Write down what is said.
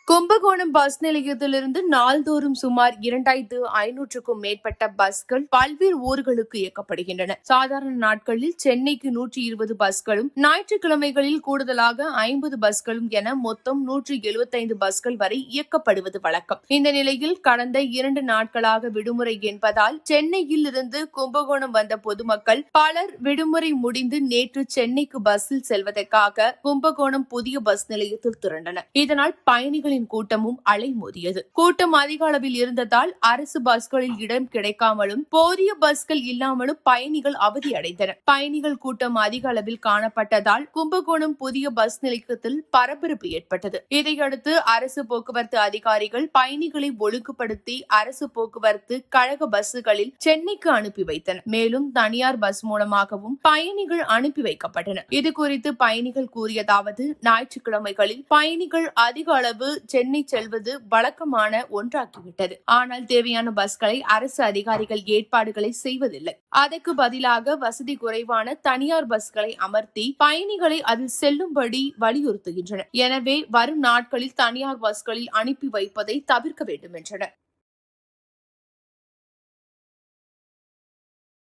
Kumbakonam bus நிலையத்திலிருந்து நாள்தோறும் சுமார் 2500க்கும் மேற்பட்ட பஸ்கள் பல்வேறு ஊர்களுக்கு இயக்கப்படுகின்றன. சாதாரண நாட்களில் சென்னைக்கு 120 பஸ்களும், ஞாயிற்றுக்கிழமைகளில் கூடுதலாக 50 பஸ்களும் என மொத்தம் 175 பஸ்கள் வரை இயக்கப்படுவது வழக்கம். இந்த நிலையில் கடந்த 2 நாட்களாக விடுமுறை என்பதால் சென்னையில் இருந்து கும்பகோணம் வந்த பொதுமக்கள் பலர் விடுமுறை முடிந்து நேற்று சென்னைக்கு பஸ்ஸில் செல்வதற்காக கும்பகோணம் புதிய பஸ் நிலையத்தில் திரண்டனர். இதனால் பயணிகளின் கூட்டமும் அலைமோதியது. கூட்டம் அதிக அளவில் இருந்ததால் அரசு பஸ்களில் இடம் கிடைக்காமலும் போதிய பஸ்கள் இல்லாமலும் பயணிகள் அவதியடைந்தனர். பயணிகள் கூட்டம் அதிக அளவில் காணப்பட்டதால் கும்பகோணம் புதிய பஸ் நிலையத்தில் பரபரப்பு ஏற்பட்டது. இதையடுத்து அரசு போக்குவரத்து அதிகாரிகள் பயணிகளை ஒழுங்குபடுத்தி அரசு போக்குவரத்து கழக பஸ்களில் சென்னைக்கு அனுப்பி வைத்தனர். மேலும் தனியார் பஸ் மூலமாகவும் பயணிகள் அனுப்பி வைக்கப்பட்டனர். இதுகுறித்து பயணிகள் கூறியதாவது: ஞாயிற்றுக்கிழமைகளில் பயணிகள் அதிக அளவு சென்னை செல்வது வழக்கமான ஒன்றாகிவிட்டது. ஆனால் தேவையான பஸ்களை அரசு அதிகாரிகள் ஏற்பாடுகளை செய்வதில்லை. அதற்கு பதிலாக வசதி குறைவான தனியார் பஸ்களை அமர்த்தி பயணிகளை அதில் செல்லும்படி வலியுறுத்துகின்றனர். எனவே வரும் நாட்களில் தனியார் பஸ்களில் அனுப்பி வைப்பதை தவிர்க்க வேண்டும் என்றனர்.